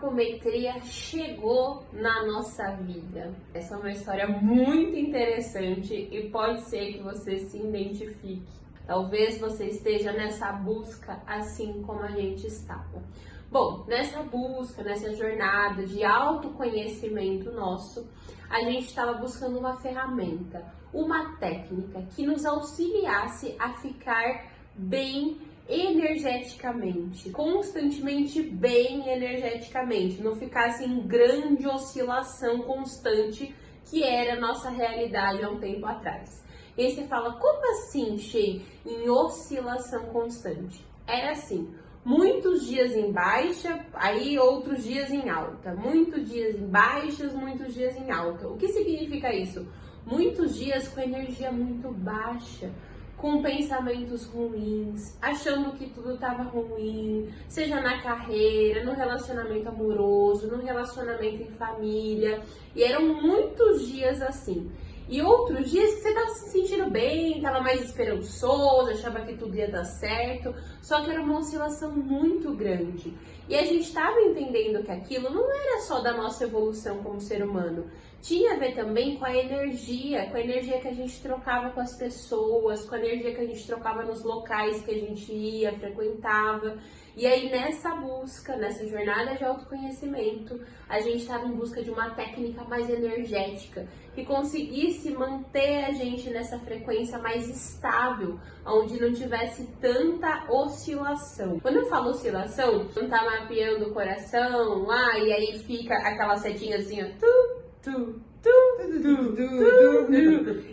apometria chegou na nossa vida? Essa é uma história muito interessante e pode ser que você se identifique. Talvez você esteja nessa busca assim como a gente estava. Bom, nessa busca, nessa jornada de autoconhecimento nosso, a gente estava buscando uma ferramenta, uma técnica que nos auxiliasse a ficar bem energeticamente, constantemente bem energeticamente, não ficasse em grande oscilação constante, que era a nossa realidade há um tempo atrás. E aí você fala, como assim, Shei, em oscilação constante? Era assim, muitos dias em baixa, aí outros dias em alta, muitos dias em baixas, muitos dias em alta. O que significa isso? Muitos dias com energia muito baixa, com pensamentos ruins, achando que tudo estava ruim, seja na carreira, no relacionamento amoroso, no relacionamento em família, e eram muitos dias assim. E outros dias que você estava se sentindo bem, estava mais esperançoso, achava que tudo ia dar certo, só que era uma oscilação muito grande. E a gente estava entendendo que aquilo não era só da nossa evolução como ser humano, tinha a ver também com a energia que a gente trocava com as pessoas, com a energia que a gente trocava nos locais que a gente ia, frequentava. E aí nessa busca, nessa jornada de autoconhecimento, a gente estava em busca de uma técnica mais energética, que conseguisse manter a gente nessa frequência mais estável, onde não tivesse tanta oscilação. Quando eu falo oscilação, não tá mapeando o coração lá e aí fica aquela setinha assim, ó,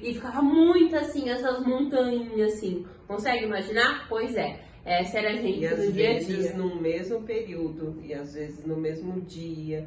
e ficava muito assim, essas montanhas assim. Consegue imaginar? Pois é. Essa era a gente do dia a dia. E às vezes no mesmo período, e às vezes no mesmo dia.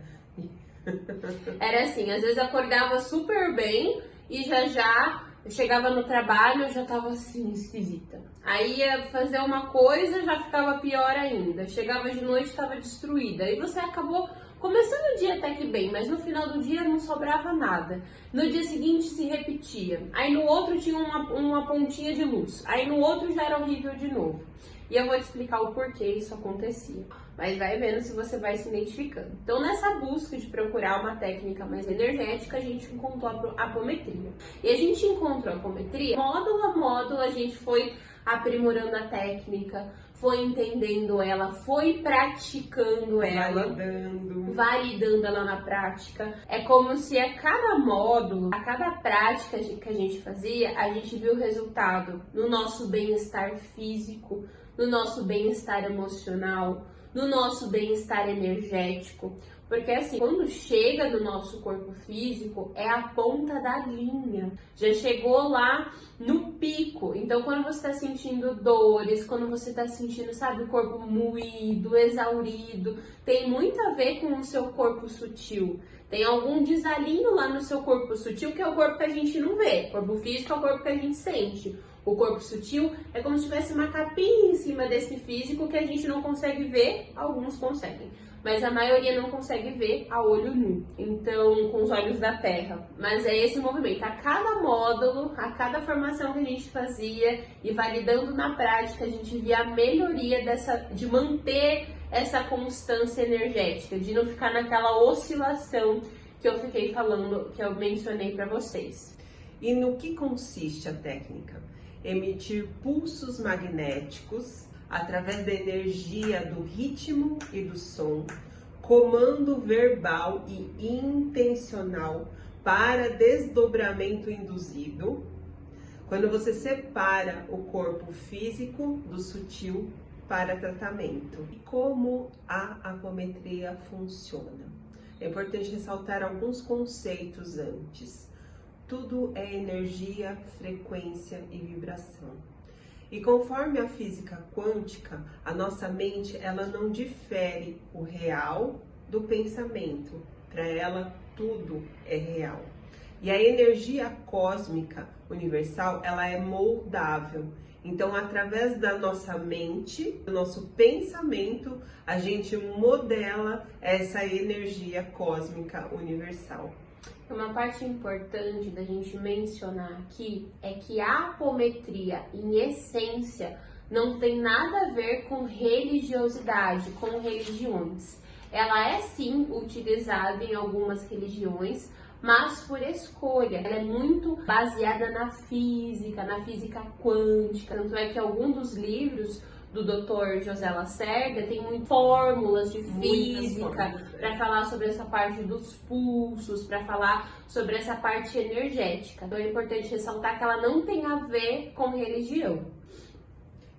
Era assim, às vezes acordava super bem e já eu chegava no trabalho, eu já tava assim, esquisita. Aí ia fazer uma coisa, já ficava pior ainda. Chegava de noite, estava destruída. Aí você acabou começando o dia até que bem, mas no final do dia não sobrava nada. No dia seguinte se repetia. Aí no outro tinha uma pontinha de luz. Aí no outro já era horrível de novo. E eu vou te explicar o porquê isso acontecia. Mas vai vendo se você vai se identificando. Então, nessa busca de procurar uma técnica mais energética, a gente encontrou a apometria. E a gente encontrou a apometria, módulo a módulo, a gente foi aprimorando a técnica, foi entendendo ela, foi praticando ela, validando ela na prática. É como se a cada módulo, a cada prática que a gente fazia, a gente viu o resultado no nosso bem-estar físico, no nosso bem-estar emocional, no nosso bem-estar energético. Porque assim, quando chega no nosso corpo físico, é a ponta da linha. Já chegou lá no pico. Então, quando você está sentindo dores, quando você está sentindo, sabe, o corpo moído, exaurido, tem muito a ver com o seu corpo sutil. Tem algum desalinho lá no seu corpo sutil, que é o corpo que a gente não vê. O corpo físico é o corpo que a gente sente. O corpo sutil é como se tivesse uma capinha em cima desse físico que a gente não consegue ver, alguns conseguem, mas a maioria não consegue ver a olho nu, então com os olhos da terra. Mas é esse movimento, a cada módulo, a cada formação que a gente fazia e validando na prática, a gente via a melhoria de manter essa constância energética, de não ficar naquela oscilação que eu fiquei falando, que eu mencionei para vocês. E no que consiste a técnica? Emitir pulsos magnéticos através da energia do ritmo e do som, comando verbal e intencional para desdobramento induzido, quando você separa o corpo físico do sutil para tratamento. E como a apometria funciona? É importante ressaltar alguns conceitos antes. Tudo é energia, frequência e vibração. E conforme a física quântica, a nossa mente ela não difere o real do pensamento. Para ela, tudo é real. E a energia cósmica universal, ela é moldável. Então, através da nossa mente, do nosso pensamento, a gente modela essa energia cósmica universal. Uma parte importante da gente mencionar aqui é que a apometria, em essência, não tem nada a ver com religiosidade, com religiões. ela é sim utilizada em algumas religiões, mas por escolha. Ela é muito baseada na física quântica. Tanto é que algum dos livros do Dr. José Lacerda tem muitas fórmulas de física para falar sobre essa parte dos pulsos, para falar sobre essa parte energética. Então é importante ressaltar que ela não tem a ver com religião.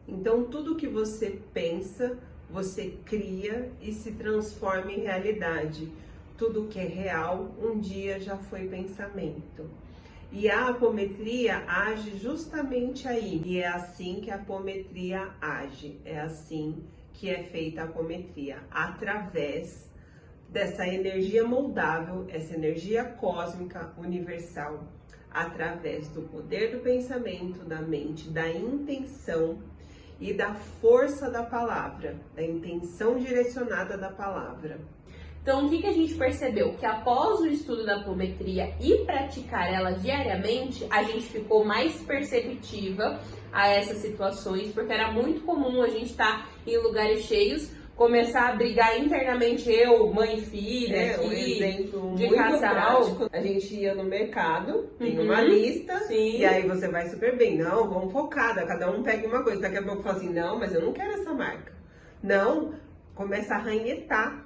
Então tudo que você pensa, você cria e se transforma em realidade. Tudo que é real, um dia já foi pensamento. E a apometria age justamente aí. E é assim que a apometria age. É assim que é feita a apometria. Através dessa energia moldável, essa energia cósmica universal. Através do poder do pensamento, da mente, da intenção e da força da palavra. Da intenção direcionada da palavra. Então, o que a gente percebeu? Que após o estudo da apometria e praticar ela diariamente, a gente ficou mais perceptiva a essas situações, porque era muito comum a gente estar em lugares cheios, começar a brigar internamente, eu, mãe e filha, aqui, um exemplo de muito casal. prático. A gente ia no mercado, tem uma lista, sim. E aí você vai super bem. Não, vamos focada, cada um pega uma coisa. Daqui a pouco fala assim, não, mas eu não quero essa marca. Não, começa a ranhetar.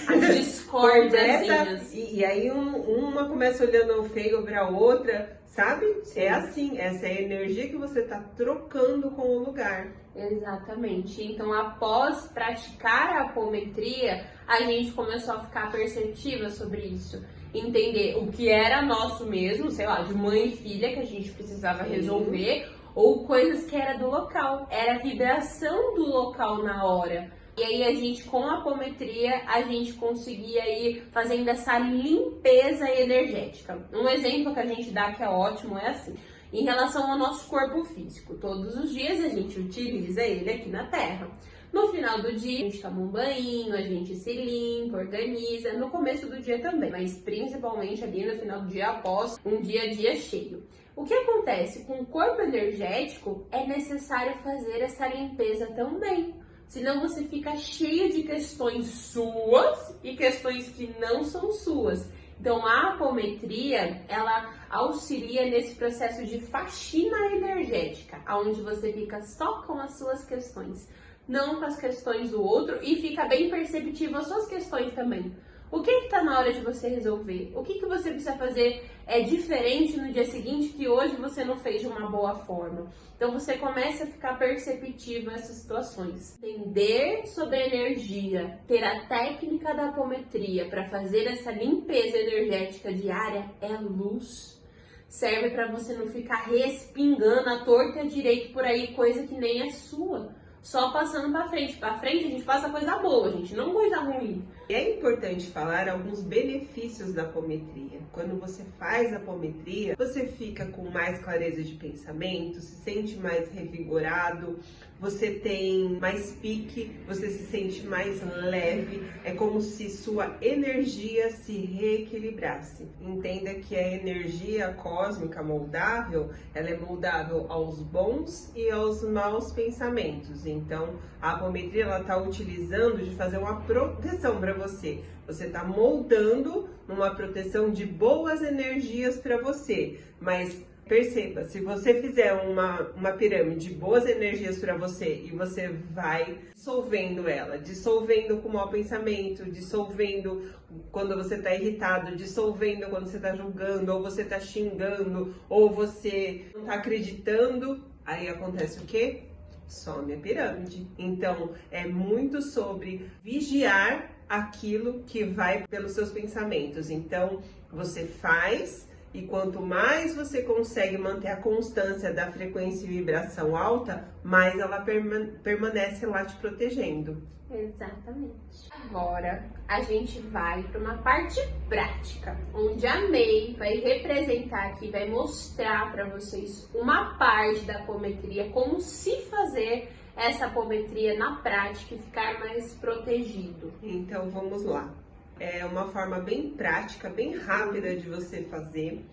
As discórdias. E aí uma começa olhando feio pra outra, sabe? Sim. É assim, essa é a energia que você tá trocando com o lugar. Exatamente. Então, após praticar a apometria, a gente começou a ficar perceptiva sobre isso. Entender o que era nosso mesmo, sei lá, de mãe e filha, que a gente precisava resolver, ou coisas que era do local. Era a vibração do local na hora. E aí a gente, com a apometria, a gente conseguia ir fazendo essa limpeza energética. Um exemplo que a gente dá que é ótimo é assim. Em relação ao nosso corpo físico, todos os dias a gente utiliza ele aqui na Terra. No final do dia, a gente toma um banho, a gente se limpa, organiza, no começo do dia também, mas principalmente ali no final do dia após um dia a dia cheio. O que acontece com o corpo energético é necessário fazer essa limpeza também. Senão você fica cheio de questões suas e questões que não são suas. Então a apometria, ela auxilia nesse processo de faxina energética, onde você fica só com as suas questões, não com as questões do outro, e fica bem perceptivo as suas questões também. O que está na hora de você resolver? O que você precisa fazer diferente no dia seguinte que hoje você não fez de uma boa forma? Então você começa a ficar perceptivo essas situações. Entender sobre a energia, ter a técnica da apometria para fazer essa limpeza energética diária é luz. Serve para você não ficar respingando a torta e a direito por aí, coisa que nem é sua. Só passando para frente. Para frente a gente passa coisa boa, gente, não coisa ruim. E é importante falar alguns benefícios da apometria. Quando você faz a apometria, você fica com mais clareza de pensamento, se sente mais revigorado, você tem mais pique, você se sente mais leve. É como se sua energia se reequilibrasse. Entenda que a energia cósmica moldável, ela é moldável aos bons e aos maus pensamentos. Então, a apometria ela está utilizando de fazer uma proteção para você. Você está moldando numa proteção de boas energias para você. Mas perceba, se você fizer uma pirâmide de boas energias para você e você vai dissolvendo ela, dissolvendo com o mau pensamento, dissolvendo quando você está irritado, dissolvendo quando você está julgando, ou você está xingando, ou você não está acreditando, aí acontece o quê? Some a pirâmide. Então, é muito sobre vigiar aquilo que vai pelos seus pensamentos. Então, você faz, e quanto mais você consegue manter a constância da frequência e vibração alta, mais ela permanece lá te protegendo. Exatamente. Agora a gente vai para uma parte prática, onde a May vai representar aqui, vai mostrar para vocês uma parte da apometria, como se fazer essa apometria na prática e ficar mais protegido. Então vamos lá. É uma forma bem prática, bem rápida de você fazer.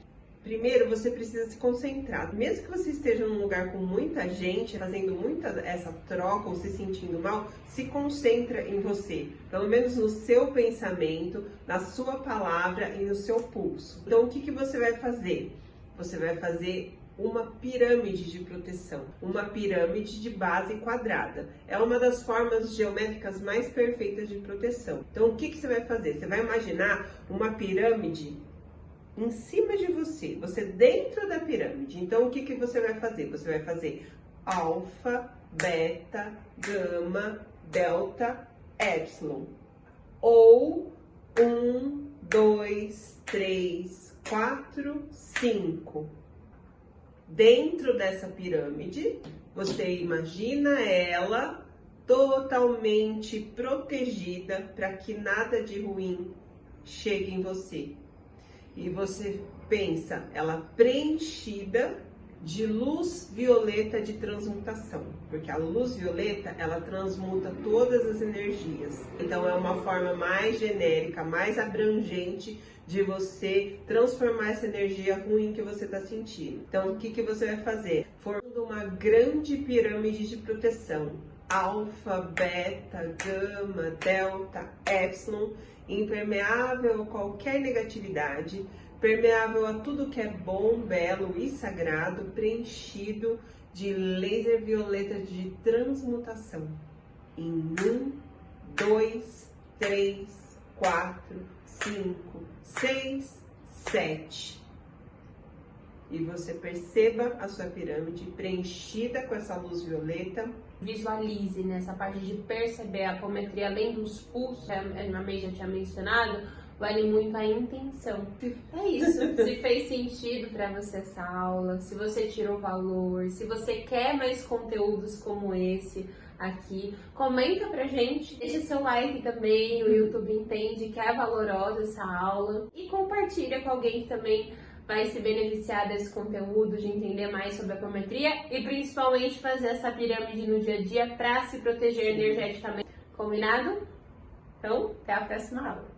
Primeiro, você precisa se concentrar. Mesmo que você esteja num lugar com muita gente, fazendo muita essa troca ou se sentindo mal, se concentra em você. Pelo menos no seu pensamento, na sua palavra e no seu pulso. Então, o que você vai fazer? Você vai fazer uma pirâmide de proteção, uma pirâmide de base quadrada. É uma das formas geométricas mais perfeitas de proteção. Então, o que você vai fazer? Você vai imaginar uma pirâmide em cima de você, você dentro da pirâmide. Então, o que você vai fazer? Você vai fazer alfa, beta, gama, delta, epsilon. Ou 1, 2, 3, 4, 5. Dentro dessa pirâmide, você imagina ela totalmente protegida para que nada de ruim chegue em você. E você pensa ela preenchida de luz violeta de transmutação, porque a luz violeta ela transmuta todas as energias. Então é uma forma mais genérica, mais abrangente de você transformar essa energia ruim que você está sentindo. Então o que você vai fazer? Formando uma grande pirâmide de proteção, alfa, beta, gama, delta, epsilon, impermeável a qualquer negatividade, permeável a tudo que é bom, belo e sagrado, preenchido de laser violeta de transmutação. Em 1, 2, 3, 4, 5, 6, 7. E você perceba a sua pirâmide preenchida com essa luz violeta. Visualize nessa parte de perceber a apometria, além dos pulsos, a May já tinha mencionado, vale muito a intenção. É isso. Se fez sentido para você essa aula, se você tirou valor, se você quer mais conteúdos como esse aqui, comenta pra gente, deixa seu like também, o YouTube entende que é valorosa essa aula e compartilha com alguém que também vai se beneficiar desse conteúdo, de entender mais sobre a apometria e principalmente fazer essa pirâmide no dia a dia para se proteger energeticamente. Combinado? Então, até a próxima aula.